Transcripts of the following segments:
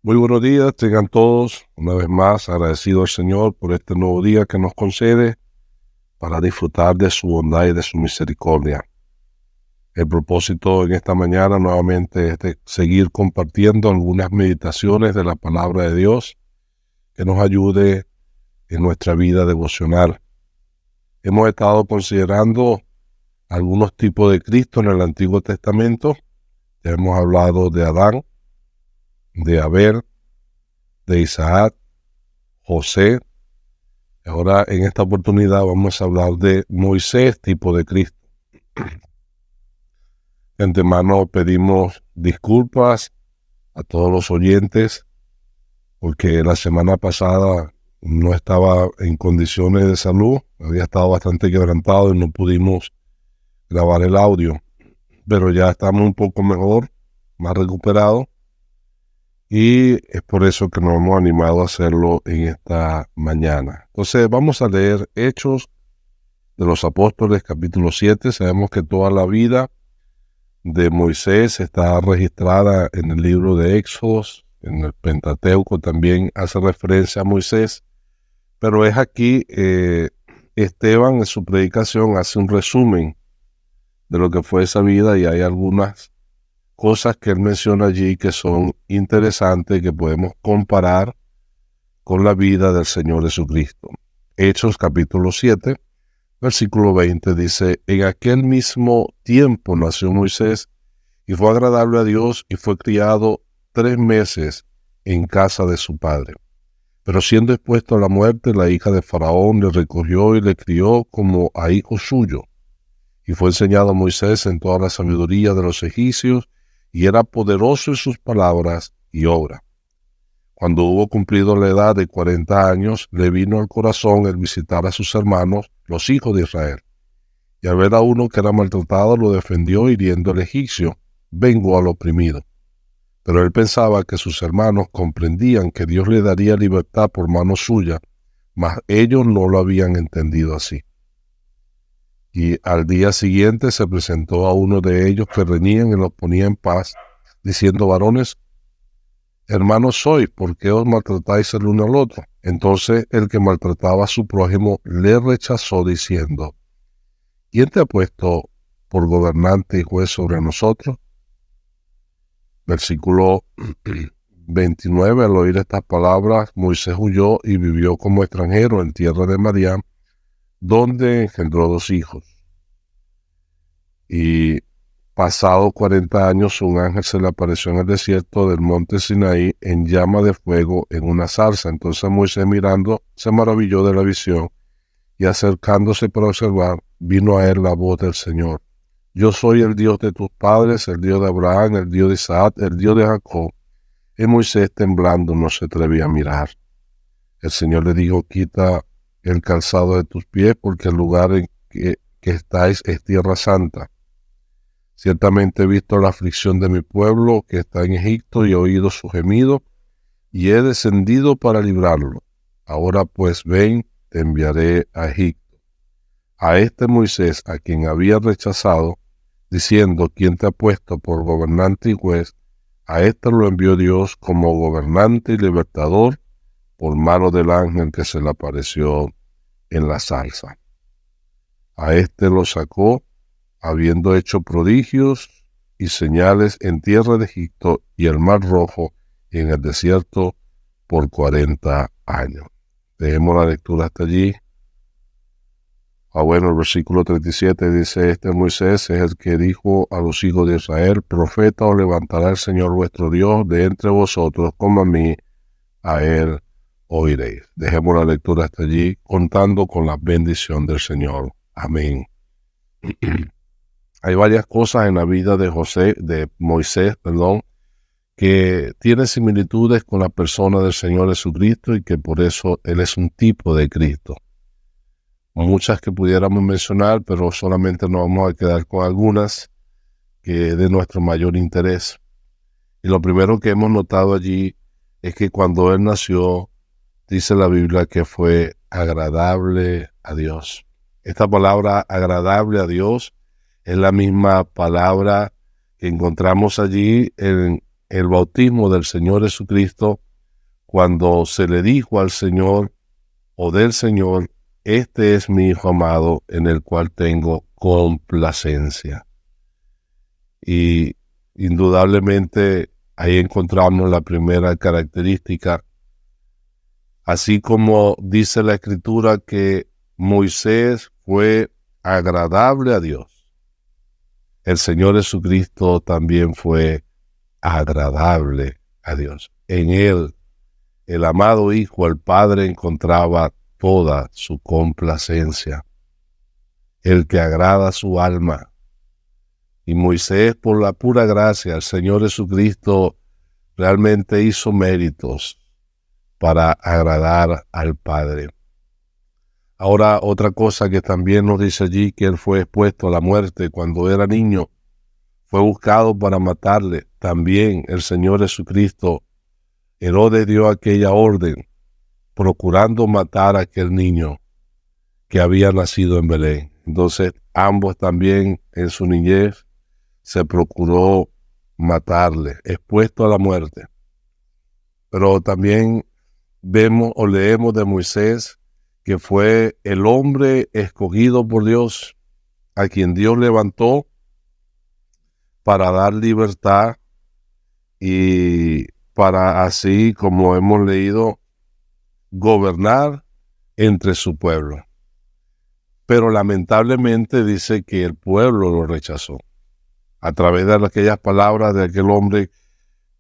Muy buenos días, tengan todos, una vez más agradecido al Señor por este nuevo día que nos concede para disfrutar de su bondad y de su misericordia. El propósito en esta mañana nuevamente es de seguir compartiendo algunas meditaciones de la palabra de Dios que nos ayude en nuestra vida devocional. Hemos estado considerando algunos tipos de Cristo en el Antiguo Testamento. Ya hemos hablado de Adán, de Abel, de Isaac, José. Ahora en esta oportunidad vamos a hablar de Moisés, tipo de Cristo. De antemano pedimos disculpas a todos los oyentes porque la semana pasada no estaba en condiciones de salud, había estado bastante quebrantado y no pudimos grabar el audio, pero ya estamos un poco mejor, más recuperados, y es por eso que nos hemos animado a hacerlo en esta mañana. Entonces vamos a leer Hechos de los Apóstoles, capítulo 7. Sabemos que toda la vida de Moisés está registrada en el libro de Éxodos, en el Pentateuco también hace referencia a Moisés, pero es aquí Esteban en su predicación hace un resumen de lo que fue esa vida y hay algunas cosas que él menciona allí que son interesantes que podemos comparar con la vida del Señor Jesucristo. Hechos capítulo 7. Versículo 20 dice, en aquel mismo tiempo nació Moisés y fue agradable a Dios y fue criado 3 meses en casa de su padre. Pero siendo expuesto a la muerte, la hija de Faraón le recogió y le crió como a hijo suyo. Y fue enseñado a Moisés en toda la sabiduría de los egipcios y era poderoso en sus palabras y obra. Cuando hubo cumplido la edad de 40 años, le vino al corazón el visitar a sus hermanos, los hijos de Israel. Y al ver a uno que era maltratado, lo defendió hiriendo al egipcio, vengó al oprimido. Pero él pensaba que sus hermanos comprendían que Dios le daría libertad por mano suya, mas ellos no lo habían entendido así. Y al día siguiente se presentó a uno de ellos que reñían y los ponía en paz, diciendo, varones, hermanos sois, ¿por qué os maltratáis el uno al otro? Entonces el que maltrataba a su prójimo le rechazó diciendo, ¿quién te ha puesto por gobernante y juez sobre nosotros? Versículo 29, al oír estas palabras, Moisés huyó y vivió como extranjero en tierra de Madián, donde engendró 2 hijos. Y pasado 40 años, un ángel se le apareció en el desierto del monte Sinaí en llama de fuego en una zarza. Entonces Moisés mirando se maravilló de la visión y acercándose para observar, vino a él la voz del Señor. Yo soy el Dios de tus padres, el Dios de Abraham, el Dios de Isaac, el Dios de Jacob. Y Moisés temblando no se atrevía a mirar. El Señor le dijo, quita el calzado de tus pies porque el lugar en que estáis es tierra santa. Ciertamente he visto la aflicción de mi pueblo que está en Egipto y he oído su gemido y he descendido para librarlo. Ahora pues ven, te enviaré a Egipto. A este Moisés, a quien había rechazado, diciendo, ¿quién te ha puesto por gobernante y juez? A este lo envió Dios como gobernante y libertador por mano del ángel que se le apareció en la zarza. A este lo sacó, habiendo hecho prodigios y señales en tierra de Egipto y el mar Rojo y en el desierto por 40 años. Dejemos la lectura hasta allí. Bueno, el versículo 37 dice, este Moisés es el que dijo a los hijos de Israel, profeta os levantará el Señor vuestro Dios de entre vosotros, como a mí, a él oiréis. Dejemos la lectura hasta allí, contando con la bendición del Señor. Amén. Hay varias cosas en la vida de Moisés, que tienen similitudes con la persona del Señor Jesucristo y que por eso Él es un tipo de Cristo. Muchas que pudiéramos mencionar, pero solamente nos vamos a quedar con algunas que es de nuestro mayor interés. Y lo primero que hemos notado allí es que cuando Él nació, dice la Biblia que fue agradable a Dios. Esta palabra agradable a Dios es la misma palabra que encontramos allí en el bautismo del Señor Jesucristo, cuando se le dijo al Señor o del Señor: este es mi Hijo amado, en el cual tengo complacencia. Y indudablemente ahí encontramos la primera característica. Así como dice la Escritura que Moisés fue agradable a Dios, el Señor Jesucristo también fue agradable a Dios. En él, el amado Hijo, el Padre encontraba toda su complacencia, el que agrada su alma. Y Moisés, por la pura gracia, el Señor Jesucristo realmente hizo méritos para agradar al Padre. Ahora, otra cosa que también nos dice allí, que él fue expuesto a la muerte cuando era niño, fue buscado para matarle. También el Señor Jesucristo, Herodes dio aquella orden, procurando matar a aquel niño que había nacido en Belén. Entonces, ambos también en su niñez se procuró matarle, expuesto a la muerte. Pero también vemos o leemos de Moisés que fue el hombre escogido por Dios, a quien Dios levantó para dar libertad y para, así como hemos leído, gobernar entre su pueblo. Pero lamentablemente dice que el pueblo lo rechazó, a través de aquellas palabras de aquel hombre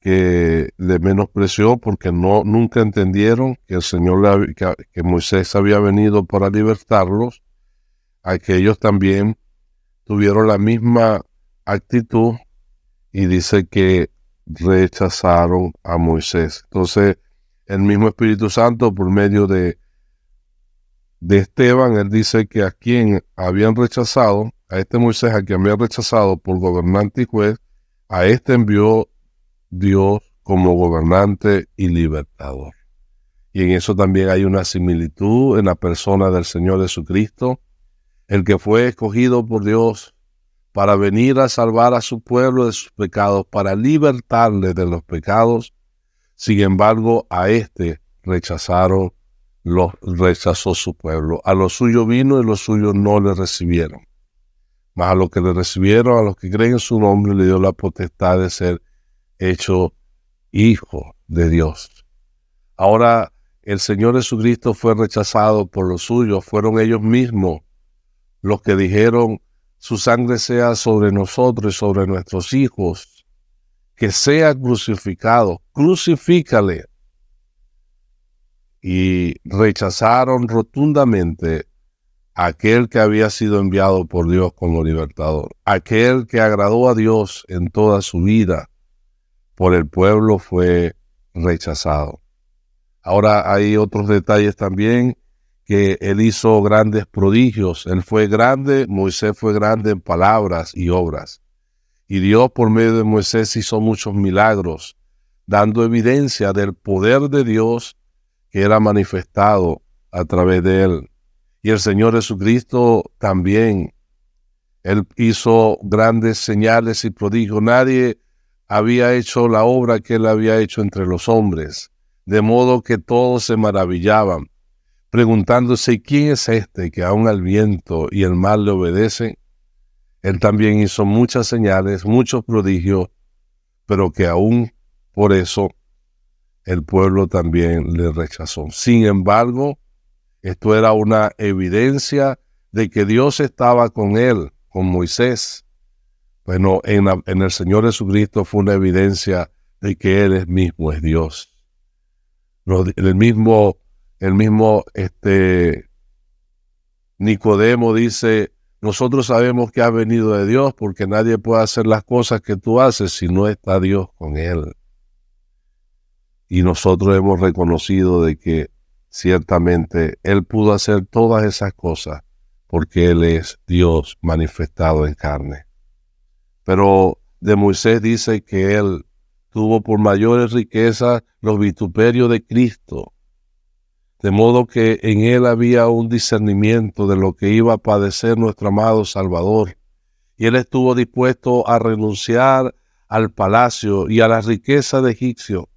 que le menospreció, porque nunca entendieron que el Señor, que Moisés había venido para libertarlos. Aquellos también tuvieron la misma actitud y dice que rechazaron a Moisés. Entonces, el mismo Espíritu Santo, por medio de Esteban, él dice que a quien habían rechazado, a este Moisés a quien habían rechazado por gobernante y juez, a este envió Dios como gobernante y libertador. Y en eso también hay una similitud en la persona del Señor Jesucristo, el que fue escogido por Dios para venir a salvar a su pueblo de sus pecados, para libertarle de los pecados. Sin embargo, a este rechazó su pueblo. A los suyos vino y los suyos no le recibieron. Mas a los que le recibieron, a los que creen en su nombre, le dio la potestad de ser hecho hijo de Dios. Ahora, el Señor Jesucristo fue rechazado por los suyos. Fueron ellos mismos los que dijeron: su sangre sea sobre nosotros y sobre nuestros hijos, que sea crucificado, crucifícale. Y rechazaron rotundamente a aquel que había sido enviado por Dios como libertador, aquel que agradó a Dios en toda su vida. Por el pueblo fue rechazado. Ahora hay otros detalles también, que él hizo grandes prodigios. Él fue grande, Moisés fue grande en palabras y obras. Y Dios por medio de Moisés hizo muchos milagros, dando evidencia del poder de Dios que era manifestado a través de él. Y el Señor Jesucristo también, él hizo grandes señales y prodigios. Nadie había hecho la obra que él había hecho entre los hombres, de modo que todos se maravillaban, preguntándose: ¿quién es este que aun al viento y el mar le obedecen? Él también hizo muchas señales, muchos prodigios, pero que aún por eso el pueblo también le rechazó. Sin embargo, esto era una evidencia de que Dios estaba con él, con Moisés. Bueno, en el Señor Jesucristo fue una evidencia de que Él mismo es Dios. El mismo Nicodemo dice: nosotros sabemos que has venido de Dios, porque nadie puede hacer las cosas que tú haces si no está Dios con él. Y nosotros hemos reconocido de que ciertamente Él pudo hacer todas esas cosas porque Él es Dios manifestado en carne. Pero de Moisés dice que él tuvo por mayores riquezas los vituperios de Cristo, de modo que en él había un discernimiento de lo que iba a padecer nuestro amado Salvador. Y él estuvo dispuesto a renunciar al palacio y a la riqueza de egipcio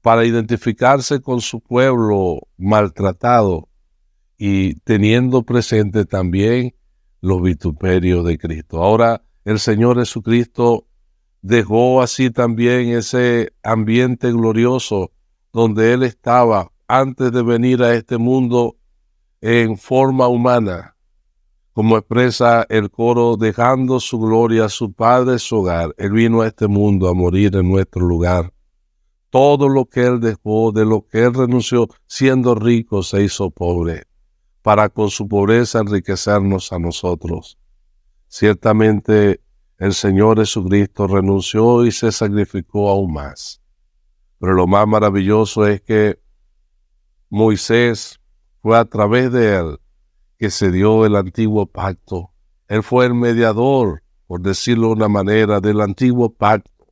para identificarse con su pueblo maltratado y teniendo presente también los vituperios de Cristo. Ahora el Señor Jesucristo dejó así también ese ambiente glorioso donde Él estaba antes de venir a este mundo en forma humana, como expresa el coro, dejando su gloria a su Padre, su hogar. Él vino a este mundo a morir en nuestro lugar. Todo lo que Él dejó, de lo que Él renunció, siendo rico, se hizo pobre, para con su pobreza enriquecernos a nosotros. Ciertamente el Señor Jesucristo renunció y se sacrificó aún más. Pero lo más maravilloso es que Moisés fue a través de él que se dio el antiguo pacto. Él fue el mediador, por decirlo de una manera, del antiguo pacto.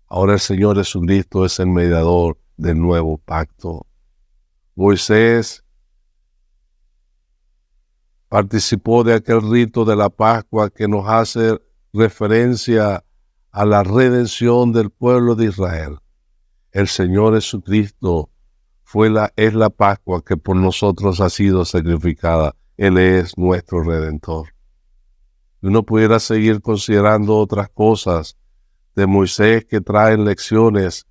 Ahora el Señor Jesucristo es el mediador del nuevo pacto. Moisés participó de aquel rito de la Pascua que nos hace referencia a la redención del pueblo de Israel. El Señor Jesucristo es la Pascua que por nosotros ha sido sacrificada. Él es nuestro Redentor. Uno pudiera seguir considerando otras cosas de Moisés que traen lecciones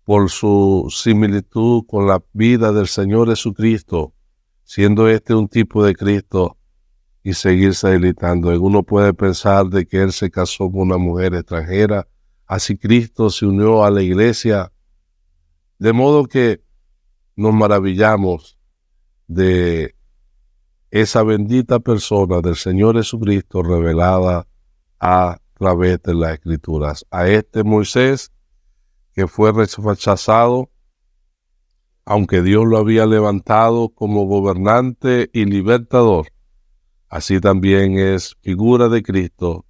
por su similitud con la vida del Señor Jesucristo, siendo este un tipo de Cristo, y seguirse deleitando. Uno puede pensar de que Él se casó con una mujer extranjera, así Cristo se unió a la iglesia, de modo que nos maravillamos de esa bendita persona del Señor Jesucristo revelada a través de las Escrituras. A este Moisés que fue rechazado, aunque Dios lo había levantado como gobernante y libertador, así también es figura de Cristo,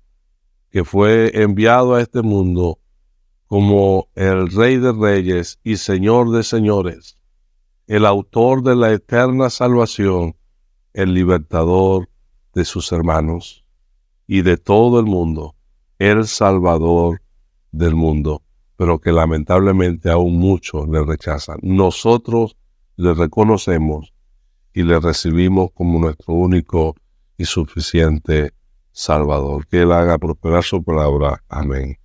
que fue enviado a este mundo como el Rey de Reyes y Señor de Señores, el autor de la eterna salvación, el libertador de sus hermanos y de todo el mundo, el Salvador del mundo, pero que lamentablemente aún muchos le rechazan. Nosotros le reconocemos y le recibimos como nuestro único y suficiente Salvador. Que Él haga prosperar su palabra. Amén.